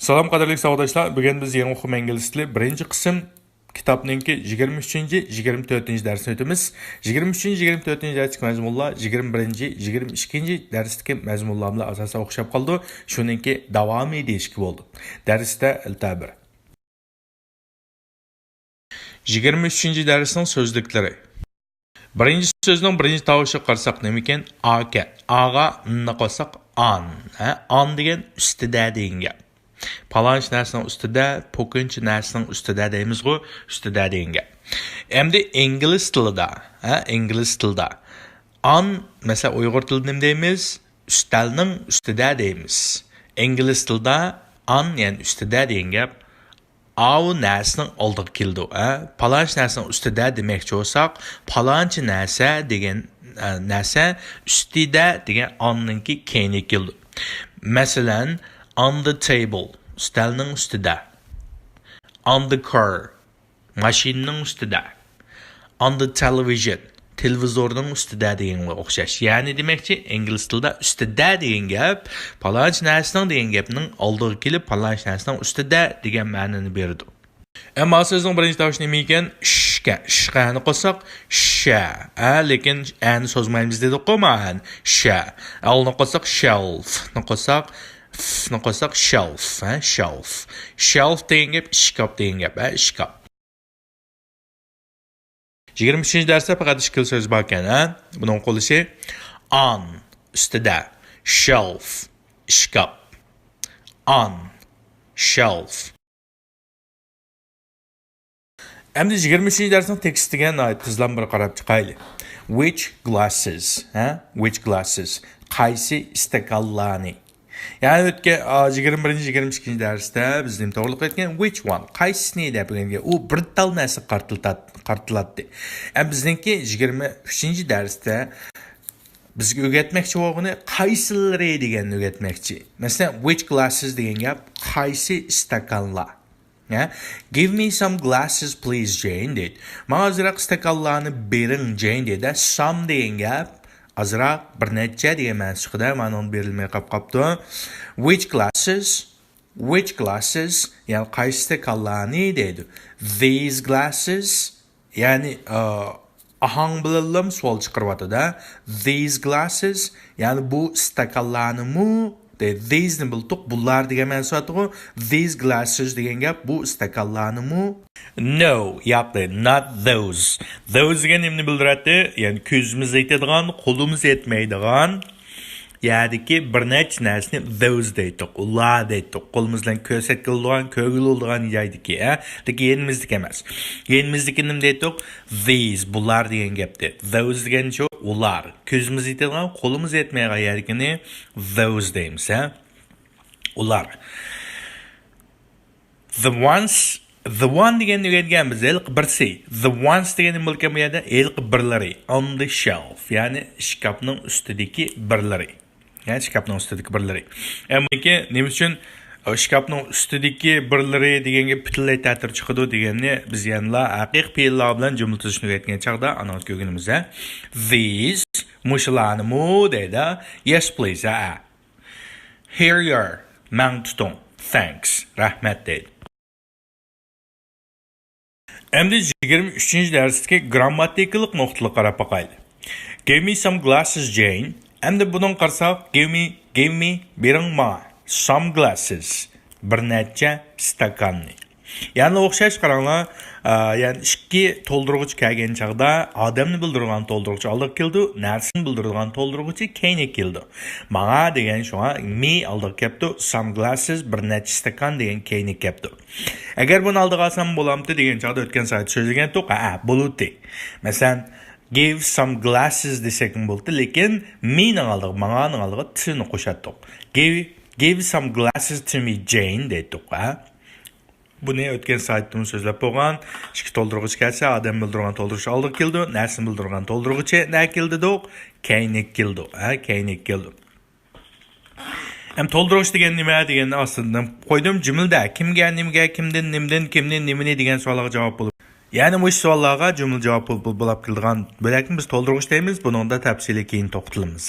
Salom qadrli savatdoshlar, bugun biz yangi o'quv ingliz tili birinchi qism kitobninki 23-24 darsini o'tamiz. 23-24 darsdagi mazmunlar 21-22 darsdagi mazmunlar bilan asosan o'xshab qoldi. Shuningki davomiy deyishki bo'ldi. Darsda iltabir. 23-darsning so'zliklari. Birinchi so'zning birinchi tovushi qarsak nima ekan? Aka. Ag'a ni qo'sak on. On degan ustida degan gap. Palanç narsaning ustida, po'kinchi narsaning ustida deymiz-ku, ustida degan gap. Endi ingliz tilida, on, mesela Uyg'ur tilida nima deymiz? Ustalning ustida deymiz. Ingliz tilida on, ya'ni ustida degan gap. Av narsaning oldiga keldi. Palanç narsaning ustida demoqchi bo'lsak, palanchi narsa degan narsa ustida degan onninki keyinga keldi. Masalan, on the table, ustalning ustida. On the car, mashinaning ustida. On the television, televizorning ustida deganga o'xshash. Ya'ni demakchi, ingliz tilida ustida degan gap, palanch narsaning degan gapning oldiga kelib, palanch narsaning ustida degan ma'noni berdi. Ammo so'zning birinchi tovushi nima ekan? Shqani qo'shsak sha. Lekin ani so'zmaymiz dedik qo'man. Sha. Alni qo'shsak shelf. Ni qo'shsak shelf. Shelf. Shelf degan gap shkaf degan gap. Shkaf. 23 darsda faqat ikkita so'z bor ekan. Buning qo'lishi on, ustida, shelf, shkaf. On, shelf. Endi 23 darsning tekstiga tizlan bir qarab chiqaylik. Which glasses? Which glasses? Qaysi istakanlarni? Yani o'tgan 21-22 darsda bizning to'g'rilik etgan which one? Qaysini deb o'rganga u bir tal narsa qartiladi. Bizningki 23 darsda bizga o'rgatmoqchi bo'lgani qaysilari deganni o'rgatmoqchi. Masalan, which glasses degan gap qaysi istakanlar. Give me some glasses please Jane dedi. Mana azroq istakanlarni bering Jane dedi. Some degan gap azroq bir necha degan ma'no chiqdi. Mana uni berilmay qolibdi. Which glasses yani qaysi istakanlarni dedi. These glasses yani ahang bilan savol chiqaryapti-da. These glasses yani bu istakanlarni mu these ni bildik, bunlar degan ma'no so'radi. These glasses degan gap bu istakanlarni mu? No, yo'qdi, not those. Those degan nimani bildiradi? Ya'ni ko'zimiz yetadigan, qo'limiz yetmaydigan, ya'niki bir nechta narsani those deydi. Ular deydi. Qo'limiz bilan ko'rsatilgan, ko'riladigan joydagi, lekin yenimizdiki emas. Yenimizdiki nima deydi? These, bular degan gapdi. Those degan shu ular. Ko'zimiz yetadigan, qo'limiz yetmaydigan yergini those deymiz, ular. The one degan o'rgatganmiz, ilk birsi. The ones degan nima bo'lgan bu yerda? Ilk birlari. On the shelf, ya'ni shkafning ustidagi birlari. Yani shkafning ustidagi birlari. Ammo nima uchun shkafning ustidagi birlari deganga butunlay ta'tir chiqadi deganni biz yana haqiqiy fe'llar bilan jumla tuzishni o'rgatgan chaqda aniq ko'rganmiz. These mushlarni mu deydi. Yes please. Here you are. Mang tutung. Thanks. Rahmat deydi. Endi 23 darsdagi grammatikalik nuqtalarga qarab boqaylik. Give me some glasses Jane. Endi bundan qarsak give me bering ma some glasses. Bir necha stakanni. Yani o'xshash qaranglar, yani ikki to'ldiruvchi kelgan chaqda odamni bildirgan to'ldiruvchi oldiga keldi, narsani bildirgan to'ldiruvchi keyinga keldi. Menga degan shunga me oldiga keldi, some glasses bir necha stakan degan keyinga keldi. Agar buni oldiga olsam bo'lamdi degan chaqda o'tgan sayt so'zlagan to'q, bo'ladi. Masalan, give some glasses desek bo'ldi, lekin mening oldiga, menganing oldiga tni qo'shatdik. Give some glasses to me Jane dedik. Buni o'tgan saytda so'zlab bo'lgan, ikki to'ldiruvchi kelsa, odam bildirgan to'ldiruvchi oldiga keldi, narsani bildirgan to'ldiruvchi nima keldi do'q? Keyinga keldi. Keyinga keldi. To'ldiruvchi degan nima deganni aslida qo'ydim jumlada kimga, nimaga, kimdan, nimani degan savolga javob bo'lib. Ya'ni bu savollarga jumla javob bo'lib keladigan bo'lakni biz to'ldiruvchi deymiz. Buni unda tafsiliy keyin to'xtalamiz.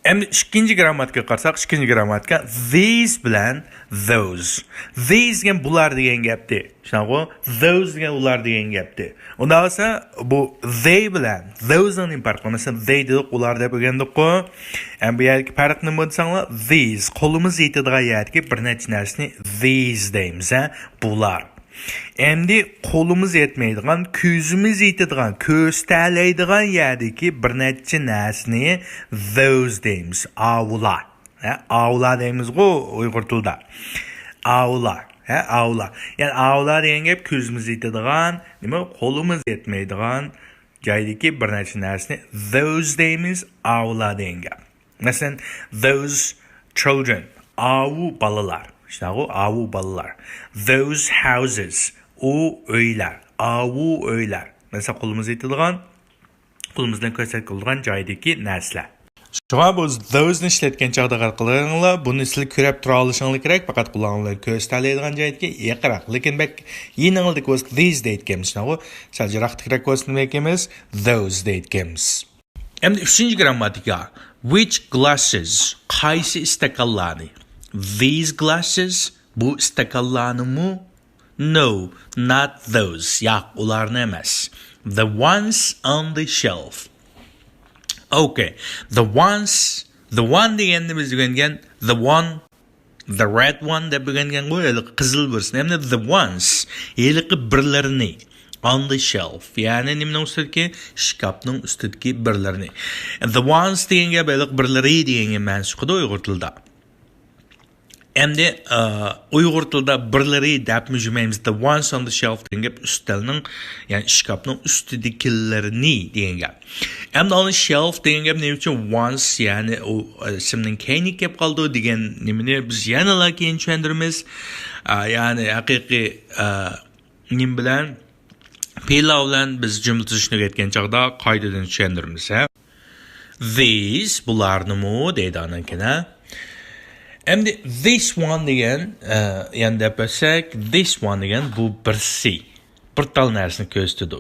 Endi ikkinchi grammatikaga qarasak, ikkinchi grammatika these bilan those. These degan bular degan gapdi. Shunaqa, those degan ular degan gapdi. Unda esa bu they bilan those ning farqi. Masalan, they dedik ular deb o'rgandik-ku. Endi bu yerga farq nima desanglar, these qo'limiz yetadigan yerga bir necha narsani these deymiz, bular. Endi qo'limiz yetmaydigan, ko'zimiz yetadigan, ko'z ta'laydigan yerdagi bir necha narsani those deymiz. Avlar. Avlar deymiz-ku Uyg'ur tilida. Avlar. Avlar. Ya'ni avlar degan gap ko'zimiz yetadigan, nima qo'limiz yetmaydigan joydagi bir necha narsani those deymiz. Avlar degan gap. Masalan, those children. Avu balalar. Şunaqo avu balalar. Those houses. O öyler. Avu öyler. Mesela qo'limiz yetadigan, qo'limizdan ko'rsatilgan joydagi narsalar. Shunga biz those ni ishlatgan chaqda qilinglar, buni sizlar ko'rib tura olishinglar kerak, faqat qo'linglar ko'rsatiladigan joyga yaqinroq. Lekin bak yengillik was these deyotganmiz. Shunaqo saljiroqroq was nima ekamiz? Those deyotganmiz. Endi 3-chi grammatika. Which glasses? Qaysi istakanlarni? These glasses, bu istakanlarnimi? No, not those. Yo'q, ularni emas. The ones on the shelf. Okay, the one deganni biz o'rgangan, the red one deb o'rgangan qo'yaylik, qizil bo'lsin. Hamda the ones, yiliqi birlarini on the shelf. Ya'ni nimning ustidagi shkafning ustidagi birlarini. The ones deganga baliq birlari deganga mansubida Uyg'ur tilida. Endi Uyg'ur tilida birlari deb mujmaymiz. The ones on the shelf degan gap ustalning, ya'ni shkafning ustidagilarini degan gap. Endi on the shelf degan gap nima uchun ones, ya'ni u ismning keyingi kelib qoldi degan nimani biz yana keyin tushuntiramiz. Ya'ni haqiqiy nim bilan fe'l bilan biz jumla tuzishni o'rgatgan chog'da qoidadan tushuntiramiz. These bularnimi deydi anankina. Endi this one degan, ya'ni deb bo'lsak, this one degan bu birsi. Bir tal narsani ko'rsatadi.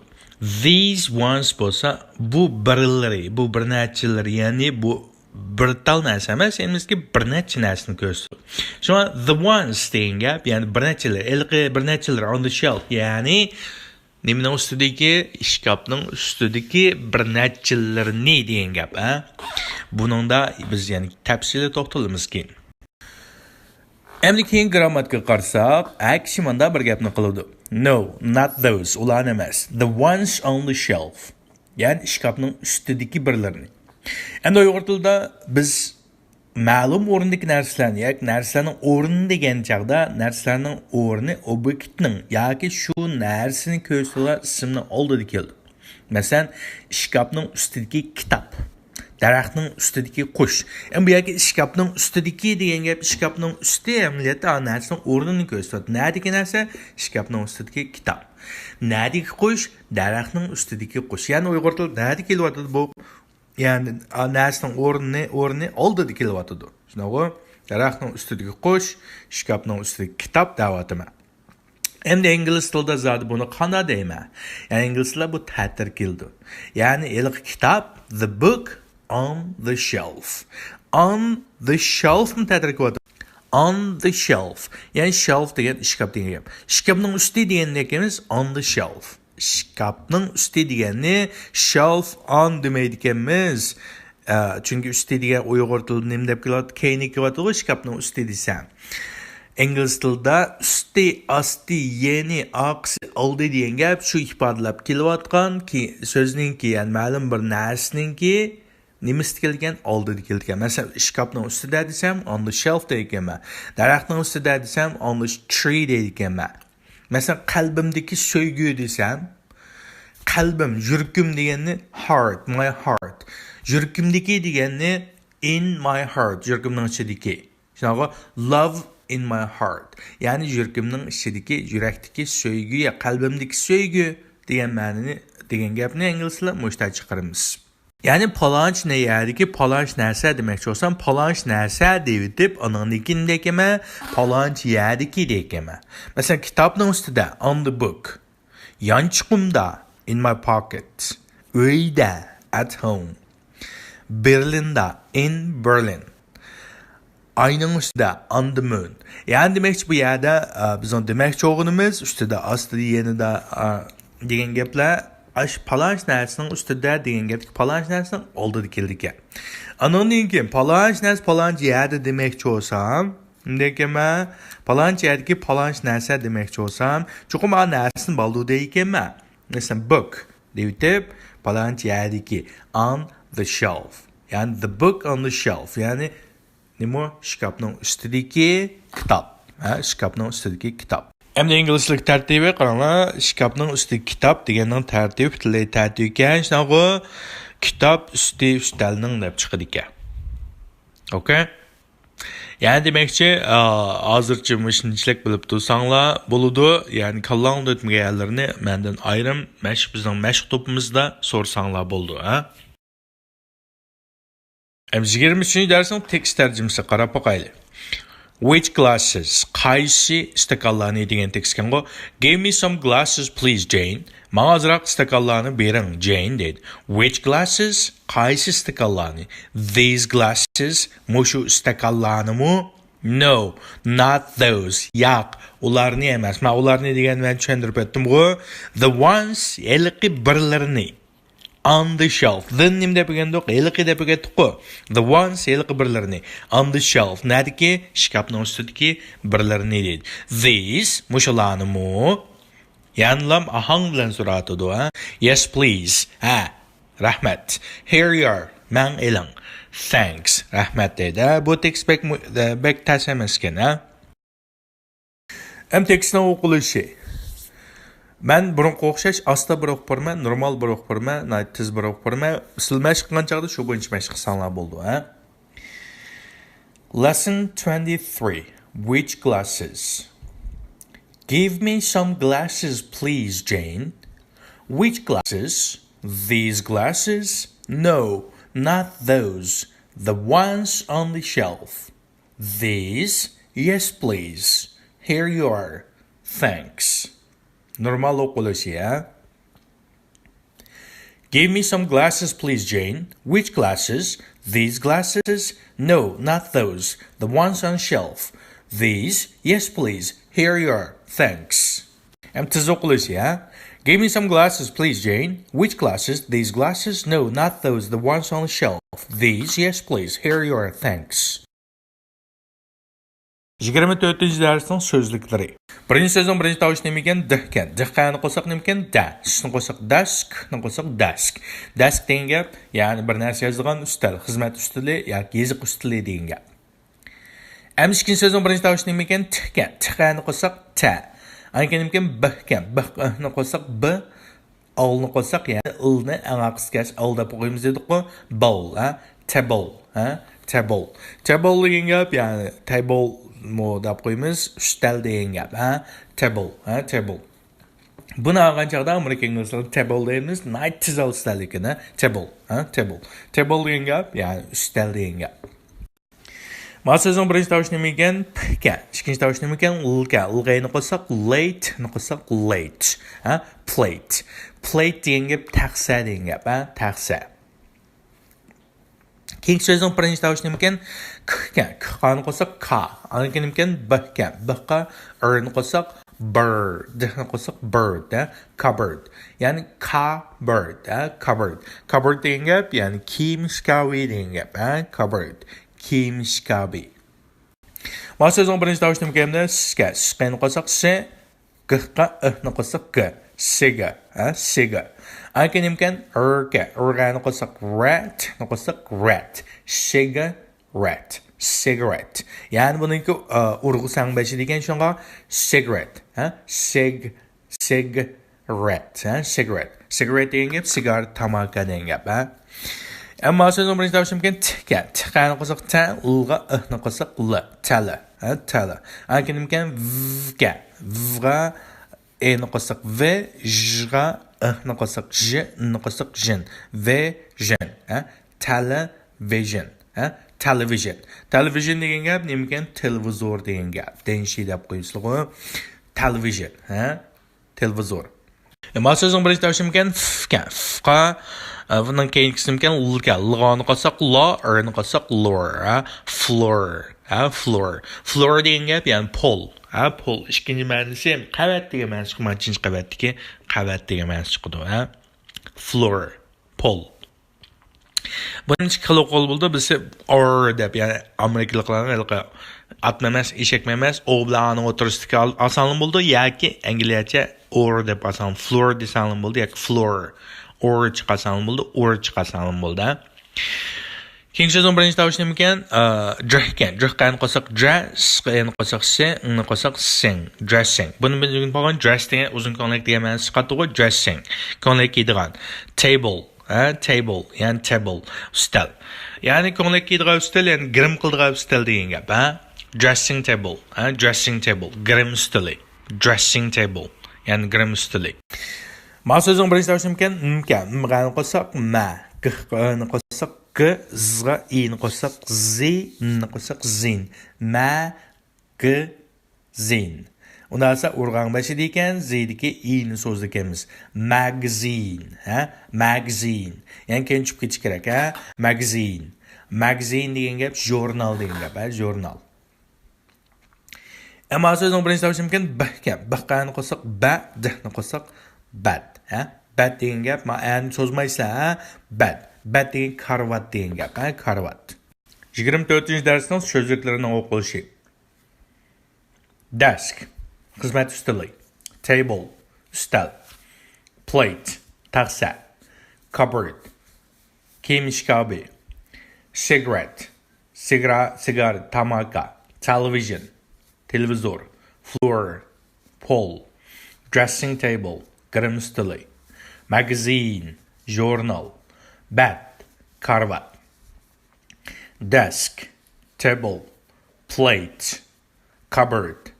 These ones bo'lsa, bu birlari, bu bir nechalar, ya'ni bu bir tal narsa emas, endi bir necha narsani ko'rsatadi. Shunga the ones degan gap, ya'ni bir nechalar, ilqi bir nechalar on the shelf, ya'ni nimaning ustidagi, shkafning ustidagi bir nechalarni degan gap, Buningda biz ya'ni tafsili to'xtalamiz keyin. Endi keyin grammatikaga qarasak, aksi manda bir gapni qiladi. No, not those. Ular emas. The ones on the shelf. Ya'ni shkafning ustidagi birlarini. Endi Uyg'ur tilida biz ma'lum o'rindagi narsalarni, yoki narsaning o'rni degan chaqda, narsalarning o'rni obyektning yoki shu narsani ko'rsatgan ismning oldida keldi. Masalan, shkafning ustidagi kitob. Daraxtning ustidagi qush. Endi bu yerga shkafning ustidagi degan gap, shkafning usti amaliyotda narsaning o'rnini ko'rsatadi. Nerdagi narsa? Shkafning ustidagi kitob. Nerdagi qush? Daraxtning ustidagi qush. Ya'ni Uyg'ur tilida nerda kelyapti bu? Ya'ni narsaning o'rni oldida kelyapti. Shunaqa, daraxtning ustidagi qush, shkafning ustidagi kitob deyapman. Endi ingliz tilida zodi buni qanday deyman? Ya'ni inglizlar bu ta'tir keldi. Ya'ni ilk kitob, the book on the shelf. On the shelf ni ta'tir qilyapti. On the shelf. Ya'ni shelf degan shkaf degan gap. Shkafning usti degan ekamiz on the shelf. Shkafning usti deganni shelf on demaydi ekanmiz. Chunki usti degan Uyg'ur tilida nima deb keladi? Keyingi kelyapti, shkafning usti desam. Ingliz tilida usti, asti, yeni, oqsi, oldi degan gap shu ifodalab kelayotgan ki so'zningki, ya'ni ma'lum bir narsaningki nimasi kelgan, oldida kelgan. Masalan, shkafning ustida desam on the shelf deyapman. Daraxtning ustida desam on the tree deyapman. Masalan, qalbimdagi so'ygu desam, qalbim, yuragim deganni heart, my heart. Yuragimdagi deganni in my heart, yuragimning ichidagi. Shunaqa love in my heart. Ya'ni yuragimning ichidagi, yurakdagi so'ygu ya qalbimdagi so'ygu degan ma'noni, degan gapni inglizlar mushtat chiqaramiz. Ya'ni palonch ne yerdagi palonch narsa demoqchi bo'lsam, palonch narsa deb anoniki deyapman, palonch yerdagi deyapman. Masalan, kitobning ustida on the book, yonchiqimda in my pocket, uyda at home. Berlinda, in Berlin. Ayning ustida, on the moon. Yani demakchi bu yerda bizning demakchi o'g'inimiz ustida, ostida, yanida degan gaplar palanch narsaning ustida degan gapki palanch narsaning oldida keldi. Anondan keyin palanch narsa palanch yerda demakchi bo'lsam, demakman palanch yerdagi palanch narsa demakchi bo'lsam, chuqur mana narsani balduda ekanman. Masalan, book deyib, palanch yerdagi on the shelf. Yani the book on the shelf. Yani nima shkafning ustidagi kitob. Shkafning ustidagi kitob. Endi inglizlik tartibi qaranglar, shkafning ustidagi kitob deganning tartibi tilay tartib ekan. Shunaqo kitob usti ustalning deb chiqadi ekan. Okay? Yani demakchi, hozircha shunchalik bilib tursanglar bo'ladi. Yani kallangda o'tmaganlarni mendan ayrim bizning mashq to'pimizda so'rsanglar bo'ldi, ha? 23 darsning tekst tarjimasi qarab boqaylik. Which glasses? Qaysi stakanlarni degan tekst ekan. Give me some glasses please Jane. Menga ozroq stakanlarni bering Jane dedi. Which glasses? Qaysi stakanlarni? These glasses. Mushu stakanlarni? No, not those. Yo'q, ularni emas. Men ularni deganni tushuntirib o'tdim. The ones elqi birlarini. On the shelf. Then nim deb egandoq, elqi deb egatdiq-ku. The ones elqi birlarini. On the shelf. Nadiki shkafning ustidagi birlarini dedi. These mushularni yanlam ahang bilan so'ratadi, ha? Yes please. Ha, rahmat. Here you are. Man elang. Thanks. Rahmat dedi. Bu tekst bek tashamas ekan, ha? Ham tekstning o'qilishi. Ben burunqa o'xshash asta bir o'qib borman, normal bir o'qib borman, tiz bir o'qib borman. Siz mashq qilgan chog'da shu bo'yicha mashq qilsanglar bo'ldi, ha? Lesson 23. Which glasses? Give me some glasses, please, Jane. Which glasses? These glasses? No, not those. The ones on the shelf. These? Yes, please. Here you are. Thanks. Normal o'qilishi, ha? Give me some glasses, please, Jane. Which glasses? These glasses? No, not those. The ones on shelf. These? Yes, please. Here you are. Thanks. Tiz o'qilishi, ha? Give me some glasses, please, Jane. Which glasses? These glasses? No, not those. The ones on the shelf. These? Yes, please. Here you are. Thanks. 24-darsning so'zliklari. Birinchi so'zning birinchi tovushi nima ekan? D ekan. D-ni qo'shsak nima ekan? Da. S-ni qo'shsak dask, ni qo'shsak dask. Dask degan gap, ya'ni bir narsa yozilgan ustal, xizmat ustuli yoki yoziq ustuli degan gap. Ham ikkinchi so'zning birinchi tovushi nima ekan? T ekan. T-ni qo'shsak ta. Anki nima ekan? B ekan. B-ni qo'shsak b, o-ni qo'shsak, ya'ni il-ni aqsgash ol deb qo'yamiz dedik-ku. Bowl, ha? Table, ha? Table. Table degan gap, ya'ni table deb qo'yamiz, ustal degan gap, ha? Table, ha? Table. Buni olgan chog'da Amerika inglizlar table deymiz, night tizal ustal ekan, ha? Table, ha? Table. Table degan gap, ya'ni ustal degan gap. So'zning birinchi tovushi nima ekan? P ekan. Ikkinchi tovushi nima ekan? L ekan. L-ni qo'shsak late, ni qo'shsak late, ha? Plate. Plate degan gap taxsa degan gap, ha? Taxsa. Keyingi so'zning birinchi tovushi nima ekan? K ekan. K-ni qo'shsak ka. Aniki nima ekan? B ekan. B-ga r-ni qo'shsak bird. Ni qo'shsak bird, ha? Cupboard. Ya'ni cupboard, ha? Cupboard. Cupboard degan gap, ya'ni kiyim shkafi degan gap, ha? Cupboard. Kiyim shkafi. So'zning birinchi tovushi nima ekan? S-ga. S-ni qo'shsak s, g-ga ni qo'shsak g. Siga, ha? Siga. Anki nima ekan? R-ga. R-ga ni qo'shsak rat, ni qo'shsak rat. Siga, rat. Cigarette. Yani buniki urg'u sangbashi degan shunga cigarette, ha? Cigarette, ha? Cigarette. Cigarette degan gap sigaret tamaka degan gap, ha? Ammo so'zning birinchi tovushi ekan t-ga. T-ni qo'shsak ta, l-ga ni qo'shsak l. Tala, ha? Tala. Anki nima ekan? V-ga. V-ga ni qo'shsak v, j-ga ni qo'shsak j, ni qo'shsak jin. Vision, ha? Television, ha? Television. Television degan gap nima ekan? Televizor degan gap. Denshi deb qo'yisizlar. Television, ha? Televizor. So'zning birinchi tavsimikan fkan. Fqa bundan keyingisimkan lga. Lg'oni qolsaq lo, rni qolsaq lor. Floor. Floor. Floor degan gap, ya'ni pol. Pol. Ikkinchi ma'nosi ham qavat degan ma'no chiqadi. Ikkinchi qavatdagi qavat degan ma'no chiqadi. Floor. Pol. Birinchi qilib qo'l bo'ldi. Bizsa or deb, ya'ni amerikaliklarning atma emas, eshakma emas, o bilan o'tirishga oson bo'ldi yoki angliyacha or deb oson, floor desan bo'ldi yoki floor, or chiqasan bo'ldi, or chiqasan bo'ldi. Keyingi so'zning birinchi tovushi nima ekan? Dressing. Dressing qo'shaq dress, yani qo'shaq sen, qo'shaq sing, dressing. Buni bugun bo'lgan dress degan uzun ko'ylak degan ma'no chiqadi, dressing. Ko'ylak kiydigan. Table. Table, ya'ni table, ustal. Ya'ni ko'ylak kiydigan ustal, ya'ni grim qildigan ustal degan gap, Dressing table, dressing table, grim ustuli. Dressing table, ya'ni grim ustuli. Ma so'zning birinchi tovushi ekan, mg'ani qo'shaq ma, g'ni qo'shaq g, zg'a, i'ni qo'shaq zi, ni qo'shaq zin. Ma, g, zin. Undan sonra urg'an başı deyken z'diki i'ni so'z ekanmiz. Magazine, magazine. Yani keyin chiqib ketish kerak, magazine. Magazine degan gap jurnal degan gap, jurnal. Ama so'zning birinchi tovushi ekan bihkam. Bihqani qo'shaq ba, dihni qo'shaq bad, Bad degan gap, ma'ani so'zmaysizlar, bad. Bad degan karvat degan gap, karvat. 24-darsning so'zliklarini o'qilishi. Desk. Xizmat ustuli. Table. Ustal. Plate. Taxsa. Cupboard. Kiyim ishkobi. Cigarette. Sigar. Tamaka. Television. Televizor. Floor. Pole. Dressing table. Grim ustuli. Magazine. Journal. Bat. Karvat. Desk. Table. Plate. Cupboard.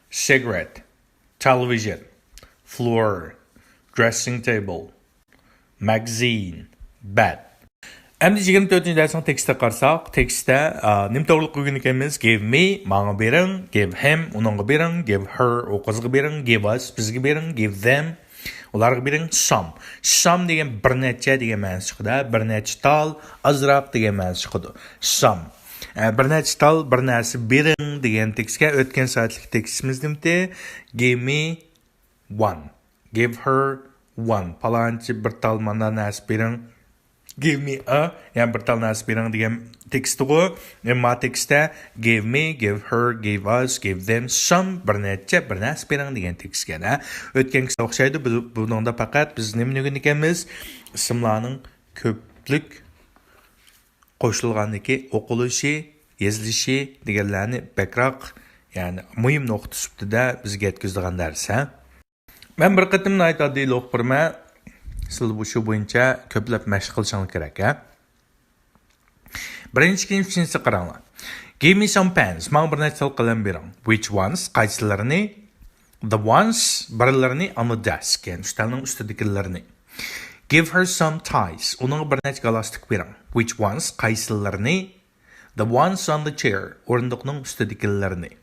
Cigarette, television, floor, dressing table, magazine, bed. Endi 24-darsning tekstga qarsak, tekstda nim to'g'ri qo'ygan ekanmiz. Give me, menga bering, give him, uningga bering, give her, u qizga bering, give us, bizga bering, give them, ularga bering, some. Some degan bir necha degan ma'no chiqadi. Bir necha tal, azroq degan ma'no chiqadi. Some. Bir necha tal bir narsa bering degan tekstga o'tgan soatlik tekstimiz nimda? Give me one. Give her one. Palonchi bir tal mana narsa bering. Give me a, yani bir tal narsa bering degan tekstga, ma tekstda give me, give her, give us, give them some bir necha bir narsa bering degan tekstga. O'tganga o'xshaydi. Buningda faqat biz nima degan ekanmiz? Ismlarning ko'plik qo'shilganligi, o'qilishi, yozilishi deganlarni bakroq, ya'ni muhim nuqta sifatida bizga yetkazadigan dars. Men bir qatimni aytadigan o'qirma, siz bu shu bo'yicha ko'plab mashq qilishingiz kerak, Birinchi qaranglar. Give me some pens. Men bir necha qalam bering. Which ones? Qaysilarini? The ones birlarini on the desk, ya'ni stolning ustidagilarini. Give her some ties. Uning bir necha galostik bering. Which ones? Qaysilarini? The ones on the chair. O'rindiqning ustidagilarini.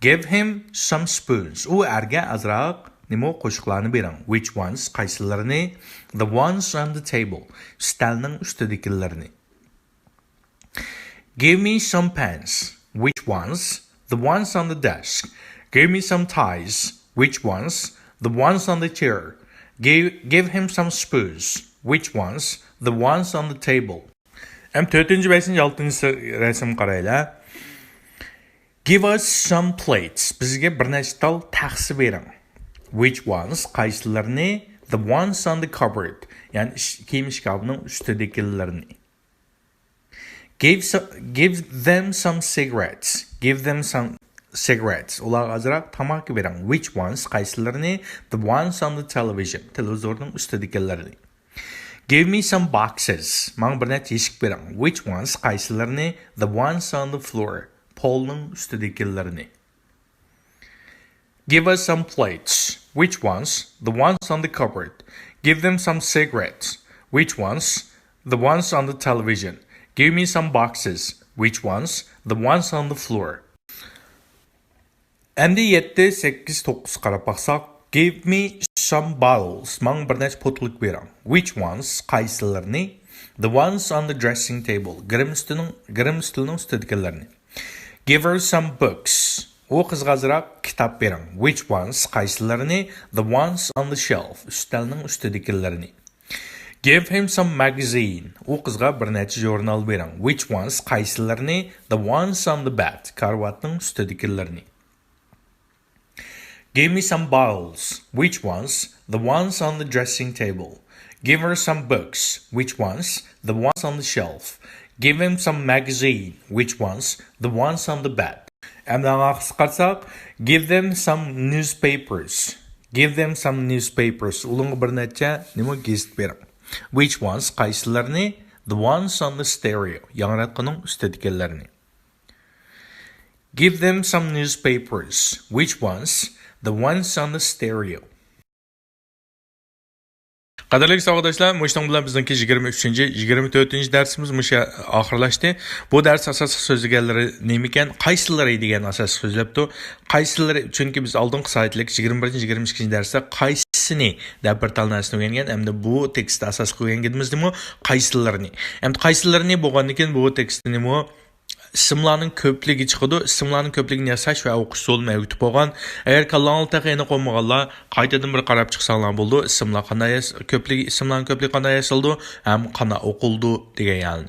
Give him some spoons. U erga azroq nima qo'shiqlarni bering. Which ones? Qaysilarini? The ones on the table. Stolning ustidagilarini. Give me some pens. Which ones? The ones on the desk. Give me some ties. Which ones? The ones on the chair. Give him some spoons. Which ones? The ones on the table. 4-5-6 rasm qaraylar. Give us some plates. Bizga bir nechta tal taxsi bering. Which ones? Qaysilarini? The ones on the cupboard. Yani kiyim shkafining ustidagilarini. Give them some cigarettes. Give them some cigarettes. Ularga azroq tamaki bering. Which ones? Qaysilarini? The ones on the television. Televizorning ustidagilarini. Give me some boxes. Menga bir necha eshik bering. Which ones? Qaysilarini? The ones on the floor. Polning ustidagilarini. Give us some plates. Which ones? The ones on the cupboard. Give them some cigarettes. Which ones? The ones on the television. Give me some boxes. Which ones? The ones on the floor. Endi 7, 8, 9 qarab baxsaq, Give me some bottles. Mang bir necha potlik bering. Which ones? Qaysilarini? The ones on the dressing table. Girim stilining ustidagilarni. Give her some books. O qizga azroq kitob bering. Which ones? Qaysilarini? The ones on the shelf. Ustalning ustidagilarni. Give him some magazine. O qizga bir necha jurnal bering. Which ones? Qaysilarini? The ones on the bed. Karvatning ustidagilarni. Give me some bottles. Which ones? The ones on the dressing table. Give her some books. Which ones? The ones on the shelf. Give him some magazine. Which ones? The ones on the bed. Give them some newspapers. Give them some newspapers. Ulunga bir necha nima gazet bering. Which ones? Qaysilarini? The ones on the stereo. Yangratqining ustidagilarni. Give them some newspapers. Which ones? The ones on the stereo. Qadrli savodashlar, mushtung bilan bizningki 23-ci, 24-ci darsimiz musha oxirlashdi. Bu dars asosiy so'zlari nima ekan? Qaysilari degan asosiy so'zlabdi. Qaysilari chunki biz oldingi saytlik 21-ci, 22-ci darsda qaysini deb bir tal narsani o'rgangan. Endi bu tekstda asos qo'ygan edimizmi? Qaysilarini. Endi qaysilarini bo'lgandan keyin bu tekstni nima ismlarning ko'pligi chiqadi. Ismlarning ko'pligini yasash va o'qish usul mavjud bo'lgan. Agar kallanal taqini qo'ymaganlar, qaytadan bir qarab chiqsanglar bo'ldi. Ismlar qanday ko'pligi, ismlarning ko'pligi qanday yasaldi, ham qanday o'qildi degan yani.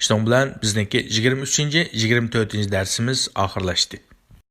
Shuning bilan bizniki 23-ci, 24-ci darsimiz oxirlashdi.